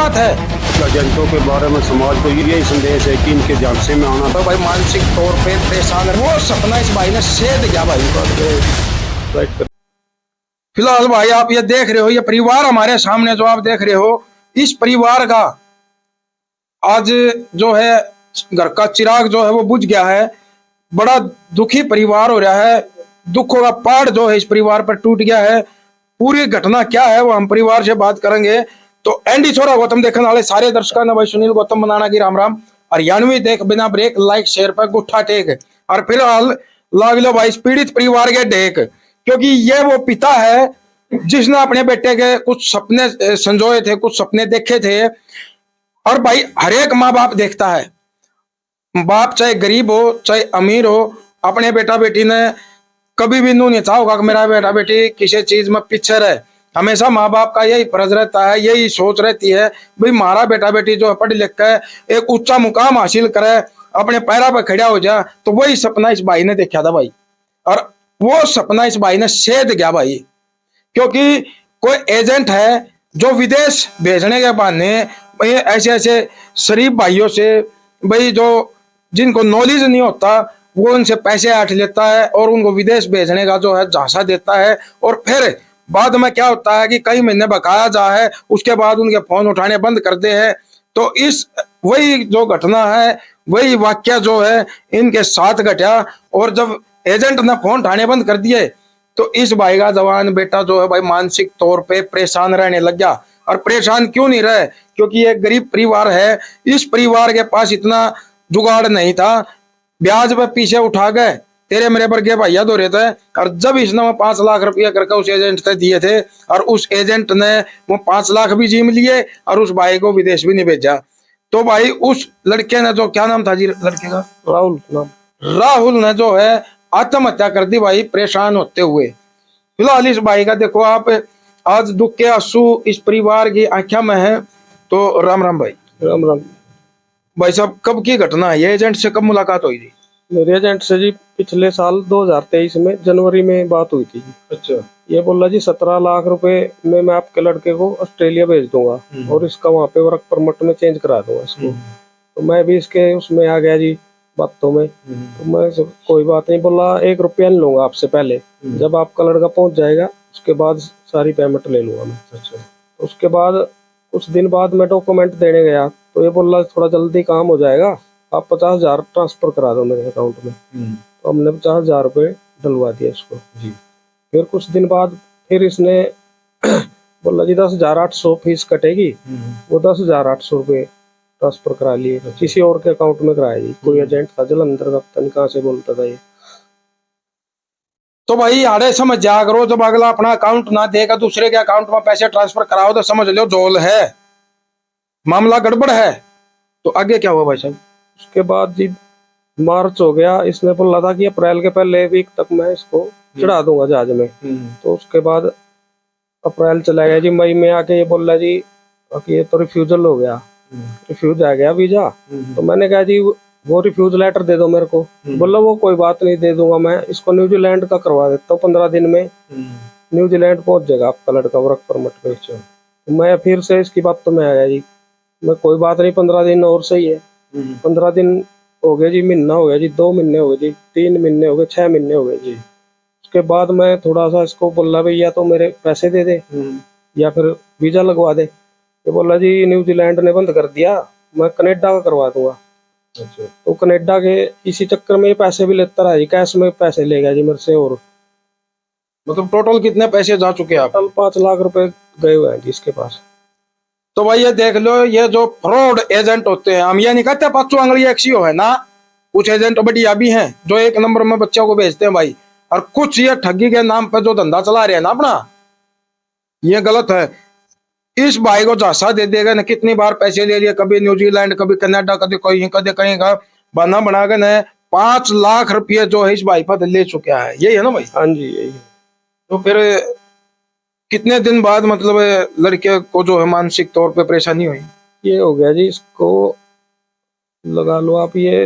बात है। एजेंटों के बारे में समाज को यही संदेश है कि इनके झांसे में आना तो भाई मानसिक तौर पे परेशान है, वो सपना इस भाई ने सेध गया भाई। फिलहाल भाई आप ये देख रहे हो, ये परिवार हमारे सामने जो आप देख रहे हो, इस परिवार का आज जो है घर का चिराग जो है वो बुझ गया है। बड़ा दुखी परिवार हो रहा है, दुखों का पहाड़ जो है इस परिवार पर टूट गया है। पूरी घटना क्या है वो हम परिवार से बात करेंगे। तो एनडी छोरा गौतम देखने वाले सारे दर्शकों ने भाई सुनील गौतम बनाना की राम राम। हरियाणवी देख बिना ब्रेक लाइक शेयर पर गुट्ठा टेक। और फिलहाल लाग लो भाई पीड़ित परिवार के टेक, क्योंकि ये वो पिता है जिसने अपने बेटे के कुछ सपने संजोए थे, कुछ सपने देखे थे। और भाई हर एक माँ बाप देखता है, बाप चाहे गरीब हो चाहे अमीर हो, अपने बेटा बेटी ने कभी भी नहीं चाहा होगा कि मेरा बेटा बेटी किसी चीज में पीछे रहे। हमेशा माँ बाप का यही फर्ज रहता है, यही सोच रहती है भाई हमारा बेटा बेटी जो पढ़ लिख कर एक ऊंचा मुकाम हासिल करे, अपने पैरों पर खड़ा हो जाए। तो वही सपना इस भाई ने देखा था भाई, और वो सपना इस भाई ने सेध गया भाई। क्योंकि कोई एजेंट है जो विदेश भेजने के बहाने ऐसे ऐसे शरीफ भाइयों से भाई जो जिनको नॉलेज नहीं होता वो उनसे पैसे ऐंठ लेता है और उनको विदेश भेजने का जो है झांसा देता है। और फिर बाद में क्या होता है कि कई महीने बकाया जा है, उसके बाद उनके फोन उठाने बंद करते हैं। तो इस वही जो घटना है, वही वाक्य जो है इनके साथ घटा। और जब एजेंट ने फोन उठाने बंद कर दिए तो इस भाई का जवान बेटा जो है भाई मानसिक तौर पे परेशान रहने लग गया। और परेशान क्यों नहीं रहे, क्योंकि ये गरीब परिवार है, इस परिवार के पास इतना जुगाड़ नहीं था। ब्याज पे पीछे उठा गए, तेरे मेरे पर के भैया दो रहे थे। और जब इसने 5 लाख रुपया करके उस एजेंट से दिए थे, और उस एजेंट ने वो 5 लाख भी जीम लिए और उस भाई को विदेश भी नहीं भेजा। तो भाई उस लड़के ने, जो क्या नाम था जी लड़के का, राहुल ने जो है आत्महत्या कर दी भाई, परेशान होते हुए। फिलहाल इस भाई का देखो आप, आज दुख के आंसू इस परिवार की आंखों में है। तो राम राम भाई। राम राम भाई साहब, कब की घटना है, ये एजेंट से कब मुलाकात हुई थी? मेरे एजेंट से जी पिछले साल 2023 में जनवरी में बात हुई थी जी। अच्छा। ये बोला जी 17 लाख रुपए में मैं आपके लड़के को ऑस्ट्रेलिया भेज दूंगा और इसका वहाँ पे वर्क परमिट में चेंज करा दूंगा इसको। तो मैं भी इसके उसमें आ गया जी बातों में। तो मैं कोई बात नहीं, बोला 1 रुपया नहीं लूंगा आपसे, पहले जब आपका लड़का पहुंच जाएगा उसके बाद सारी पेमेंट ले लूंगा मैं। अच्छा। तो उसके बाद कुछ दिन बाद मैं डॉक्यूमेंट देने गया तो ये बोला थोड़ा जल्दी काम हो जाएगा, आप 50,000 ट्रांसफर करा दो मेरे अकाउंट में। तो हमने 50,000 रुपये डलवा दिया इसको जी। फिर कुछ दिन बाद फिर इसने बोला जी 10,800 फीस कटेगी, वो 10,800 रुपये ट्रांसफर करा लिए, किसी और के अकाउंट में कराया जी। कोई एजेंट था जलंधर का, पता नहीं कहाँ से बोलता था ये। तो भाई आड़े समझ जा करो, जब अगला अपना अकाउंट ना देगा दूसरे के अकाउंट में पैसे ट्रांसफर कराओ तो समझ लो जोल है, मामला गड़बड़ है। तो आगे क्या हुआ भाई साहब? उसके बाद जी मार्च हो गया, इसने बोला था कि अप्रैल के पहले वीक तक मैं इसको चढ़ा दूंगा जहाज में। तो उसके बाद अप्रैल चला गया जी, मई में आके ये बोला जी कि ये तो रिफ्यूजल हो गया, रिफ्यूज आ गया वीजा। तो मैंने कहा जी वो रिफ्यूज लेटर दे दो मेरे को। बोला वो कोई बात नहीं, दे दूंगा मैं, इसको न्यूजीलैंड का करवा देता हूँ, 15 दिन में न्यूजीलैंड पहुंच जाएगा आपका लड़का वर्क परमिट पे। तो मैं फिर से इसकी बात तो मैं आया जी, मैं कोई बात नहीं 15 दिन और सही है। 15 दिन हो गए जी, महीना हो गया जी, 2 महीने हो गए जी, 3 महीने हो गए, 6 महीने हो गए जी। उसके बाद मैं थोड़ा सा इसको बोला भाई या तो मेरे पैसे दे दे या फिर वीजा लगवा दे। ये बोला जी न्यूजीलैंड ने बंद कर दिया, मैं कनेडा का करवा दूंगा। अच्छा। तो कनेडा के इसी चक्कर में ये पैसे भी लेता रहा जी, कैश में पैसे ले गया जी मेरे से। और मतलब टोटल कितने पैसे जा चुके हैं आप? टोटल 5 लाख रुपए गए हुए हैं जी इसके पास। तो भाई ये देख लो, ये जो फ्रॉड एजेंट होते हैं, हम ये नहीं कहते पांचों आंगली एक सी हो है ना, कुछ एजेंट बढ़िया भी हैं जो 1 नंबर में बच्चों को भेजते हैं भाई, और कुछ ये ठगी के नाम पर जो धंधा चला रहे हैं ना अपना, ये गलत है। इस भाई को झांसा दे देगा ना, कितनी बार पैसे ले लिए, कभी न्यूजीलैंड कभी कनाडा कभी कहीं कभी कहीं का बहाना बना के न 5 लाख रुपये जो है इस भाई पर ले चुका है। यही है ना भाई? हाँ जी यही है। तो फिर कितने दिन बाद मतलब लड़के को जो है मानसिक तौर पे परेशानी हुई? ये हो गया जी, इसको लगा लो आप, ये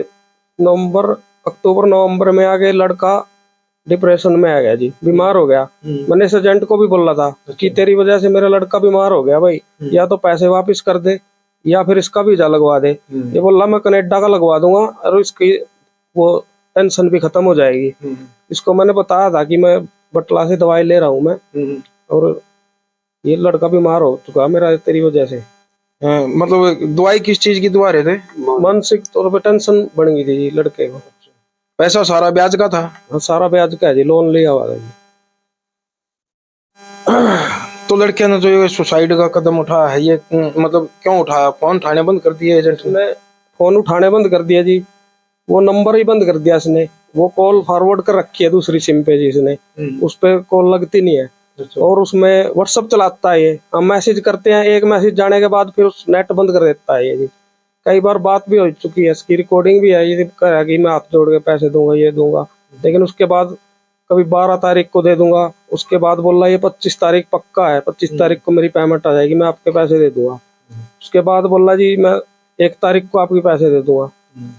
अक्टूबर नवंबर में आगे लड़का डिप्रेशन में आ गया जी, बीमार हो गया। मैंने इस एजेंट को भी बोला था कि तेरी वजह से मेरा लड़का बीमार हो गया भाई, या तो पैसे वापस कर दे या फिर इसका वीजा लगवा दे। ये बोला मैं कनाडा का लगवा दूंगा और इसकी वो टेंशन भी खत्म हो जाएगी। इसको मैंने बताया था कि मैं बटला से दवाई ले रहा हूँ मैं, और ये लड़का बीमार हो चुका मेरा तेरी वजह से। मतलब दवाई किस चीज की दवा रहे थे? मानसिक तौर पे टेंशन बन गई थी जी लड़के को। पैसा सारा ब्याज का था? हाँ, सारा ब्याज का है जी, लोन लिया हुआ था जी। तो लड़के ने जो ये सुसाइड का कदम उठाया है, ये मतलब क्यों उठाया? फोन उठाने बंद कर दिए एजेंट ने? उसने फोन उठाने बंद कर दिया जी, वो नंबर ही बंद कर दिया इसने। वो कॉल फॉरवर्ड कर रखी है दूसरी सिम पे जी इसने, उस पे कॉल लगती नहीं है। और उसमें व्हाट्सअप चलाता है ये, हम मैसेज करते हैं, एक मैसेज जाने के बाद फिर उस नेट बंद कर देता है ये जी। कई बार बात भी हो चुकी है, इसकी रिकॉर्डिंग भी है, ये कह रहा कि मैं हाथ जोड़ के पैसे दूंगा, ये दूंगा, लेकिन उसके बाद कभी 12 तारीख को दे दूंगा, उसके बाद बोल रहा ये 25 तारीख पक्का है, 25 तारीख को मेरी पेमेंट आ जाएगी, मैं आपके पैसे दे दूंगा। उसके बाद बोल रहा जी मैं 1 तारीख को आपके पैसे दे दूंगा।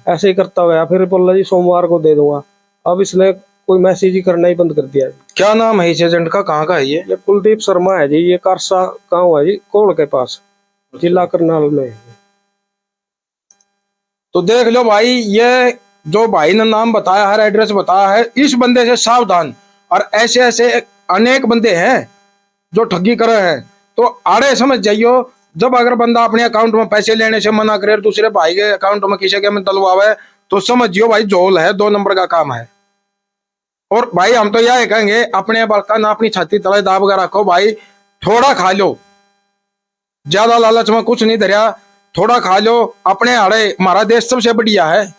ऐसे ही करता गया, फिर बोल रहा जी सोमवार को दे दूंगा। अब इसने कोई मैसेज ही करना ही बंद कर दिया। क्या नाम है इस एजेंट का? कहाँ का है ये? ये कुलदीप शर्मा है जी, ये कारसा गाँव है जी, कोल के पास, जिला करनाल में। तो देख लो भाई, ये जो भाई ने नाम बताया है, एड्रेस बताया है, इस बंदे से सावधान। और ऐसे ऐसे अनेक बंदे हैं जो ठगी कर रहे हैं, तो आड़े समझ जाइयो। जब अगर बंदा अपने अकाउंट में पैसे लेने से मना करे, दूसरे भाई के अकाउंट में किसी के में डलवावे, तो समझियो भाई झोल है, 2 नंबर का काम है। और भाई हम तो यह कहेंगे, अपने बर्तन अपनी छाती तले दाब कर रखो भाई, थोड़ा खा लो, ज्यादा लालच में कुछ नहीं धरिया, थोड़ा खा लो। अपने आड़े हमारा देश सबसे बढ़िया है।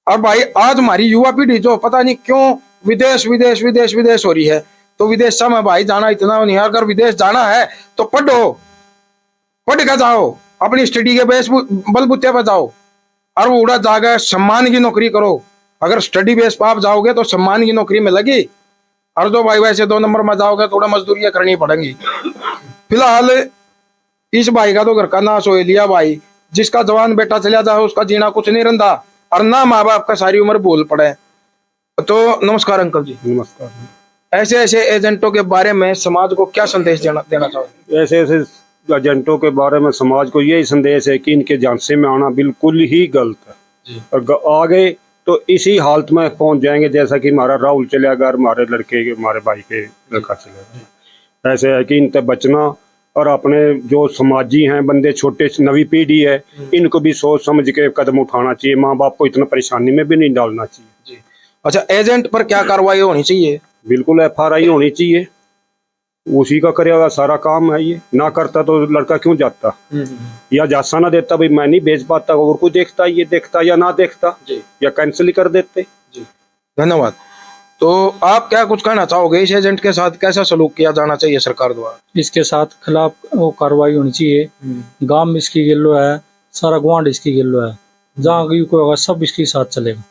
और भाई आज हमारी युवा पीढ़ी जो पता नहीं क्यों विदेश विदेश विदेश विदेश हो रही है, तो विदेश में भाई जाना इतना नहीं है। अगर विदेश जाना है तो पढ़ो, पढ़ कर जाओ, अपनी स्टडी के बेस बलबूते पर जाओ, और वो उड़ा जाकर सम्मान की नौकरी करो। अगर स्टडी बेस पर आप जाओगे तो सम्मान की नौकरी मिलेगी। और जो भाई वैसे 2 नंबर में जाओगे, थोड़ा मजदूरियां करनी पड़ेंगी। फिलहाल इस भाई का तो घर का नाश हो लिया भाई। जिसका जवान बेटा चला जाए उसका जीना कुछ नहीं रंधा, और ना माँ बाप का सारी उम्र भूल पड़े। तो नमस्कार अंकल जी। नमस्कार। ऐसे ऐसे एजेंटों के बारे में समाज को क्या संदेश देना चाहोगे? ऐसे ऐसे एजेंटों के बारे में समाज को यही संदेश है कि इनके झांसे में आना बिल्कुल ही गलत है जी। और आगे तो इसी हालत में पहुंच जाएंगे जैसा कि हमारा राहुल चला गया, हमारे लड़के के, हमारे भाई के लड़का चला गया। ऐसे है कि इनसे बचना, और अपने जो समाजी हैं बंदे, छोटे नवी पीढ़ी है, इनको भी सोच समझ के कदम उठाना चाहिए। माँ बाप को इतना परेशानी में भी नहीं डालना चाहिए जी। अच्छा, एजेंट पर क्या कार्रवाई होनी चाहिए? बिल्कुल FRI होनी चाहिए, उसी का करेगा सारा काम है। ये ना करता तो लड़का क्यों जाता, या जासा ना देता, भाई मैं नहीं भेज पाता, और कोई देखता, ये देखता या ना देखता जी, या कैंसिल ही कर देते जी। धन्यवाद। तो आप क्या कुछ कहना चाहोगे? इस एजेंट के साथ कैसा सलूक किया जाना चाहिए सरकार द्वारा? इसके साथ खिलाफ वो कार्रवाई होनी चाहिए। गांव में इसकी गिल्लो है, सारा गुआंढ इसकी गिल्लो है, जहाँ कोई होगा सब इसके साथ चलेगा।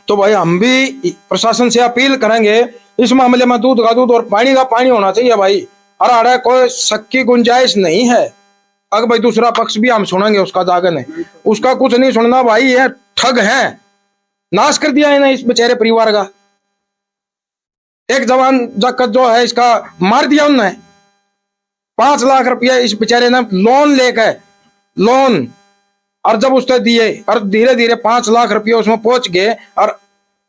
तो भाई हम भी प्रशासन से अपील करेंगे, इस मामले में दूध का दूध और पानी का पानी होना चाहिए भाई। और आड़े कोई शक की गुंजाइश नहीं है। अगर भाई दूसरा पक्ष भी हम सुनेंगे उसका जागे नहीं, उसका कुछ नहीं सुनना भाई। ये ठग हैं, नाश कर दिया इन्हें, इस बेचारे परिवार का। एक जवान जकत जो है इसका मार दिया उन्होंने। 5 लाख रुपया इस बेचारे ने लोन लेकर, लोन, और जब उसने दिए और धीरे धीरे 5 लाख रुपया उसमें पहुंच गए, और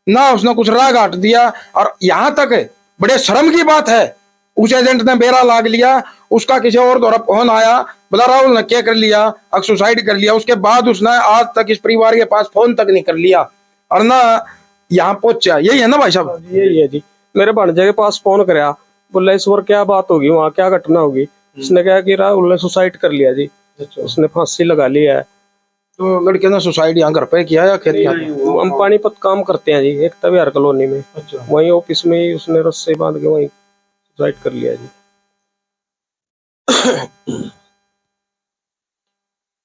ना उसने कुछ राह काट दिया। और यहां तक बड़े शर्म की बात है, उस एजेंट ने बेरा लाग लिया, उसका किसी और द्वारा फोन आया, बोला राहुल ने क्या कर लिया, अब सुसाइड कर लिया। उसके बाद उसने आज तक इस परिवार के पास फोन तक नहीं कर लिया, और ना यहाँ पहुंचा। यही है ना भाई साहब? यही है जी। मेरे भांजे के पास फोन कराया, बोला इस बार क्या बात होगी, वहाँ क्या घटना होगी। उसने कहा कि राहुल ने सुसाइड कर लिया जी, उसने फांसी लगा लिया है। तो लड़के ने सुसाइड यहाँ घर पे किया या खेत? हम पानीपत काम करते हैं जी, एक तबियार कॉलोनी में। अच्छा। वहीं ऑफिस में ही उसने रस्से बांध के वहीं सुसाइड कर लिया जी।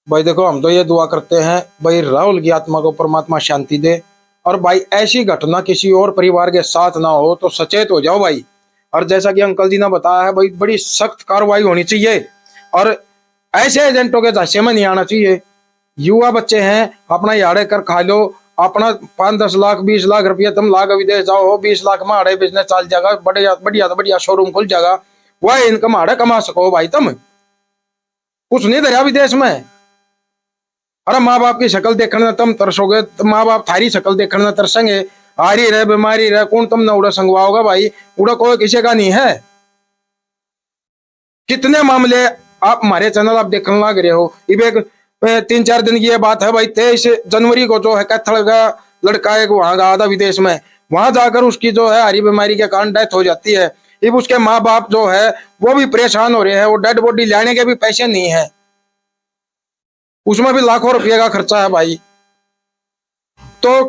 भाई देखो, हम तो ये दुआ करते हैं भाई राहुल की आत्मा को परमात्मा शांति दे, और भाई ऐसी घटना किसी और परिवार के साथ ना हो, तो सचेत हो जाओ भाई। और जैसा कि अंकल जी ने बताया है भाई, बड़ी सख्त कार्रवाई होनी चाहिए, और ऐसे एजेंटों के झांसे में नहीं आना चाहिए। युवा बच्चे हैं, अपना याड़े कर खा लो, अपना 5-10 लाख 20 लाख रुपया तुम लाकर विदेश जाओ, 20 लाख में बिजनेस चल जाएगा, बढ़िया बढ़िया बढ़िया शोरूम खुल जाएगा, वह इनकम आड़े कमा सको भाई तुम। कुछ नहीं धरा विदेश में। अरे माँ बाप की शक्ल देखने तुम तरसोगे, तो माँ बाप थारी शक्ल देखने तरसेंगे। हारी रहे बीमारी रहे कौन तुमने उड़ा संगवाओगा भाई, उड़ा कोई किसी का नहीं है। कितने मामले आप हमारे चैनल आप देखने लग रहे हो। इब एक 3-4 दिन की ये बात है भाई, 23 जनवरी को जो है कैथल का लड़का एक वहां गया था विदेश में, वहां जाकर उसकी जो है हरी बीमारी के कारण डेथ हो जाती है। अब उसके माँ बाप जो है वो भी परेशान हो रहे हैं, वो डेड बॉडी लाने के भी पैसे नहीं है, उसमें भी लाखों रुपये का खर्चा है भाई। तो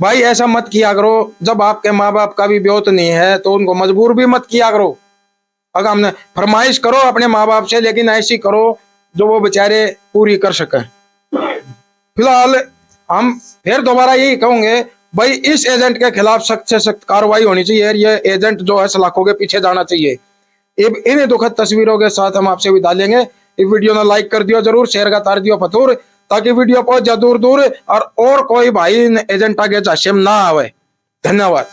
भाई ऐसा मत किया करो, जब आपके माँ बाप का भी ब्योत नहीं है तो उनको मजबूर भी मत किया करो। अगर हमने फरमाइश करो अपने माँ बाप से, लेकिन ऐसी करो जो वो बेचारे पूरी कर सके। फिलहाल हम फिर दोबारा यही कहोगे भाई, इस एजेंट के खिलाफ सख्त से सख्त कार्रवाई होनी चाहिए। ये एजेंट जो है सलाखों के पीछे जाना चाहिए। इन दुखद तस्वीरों के साथ हम आपसे विदा लेंगे। इस वीडियो ने लाइक कर दियो जरूर, शेयर का तार दियो फतूर, ताकि वीडियो पहुंच जा दूर दूर और कोई भाई एजेंट आगे जाशिम ना आवे। धन्यवाद।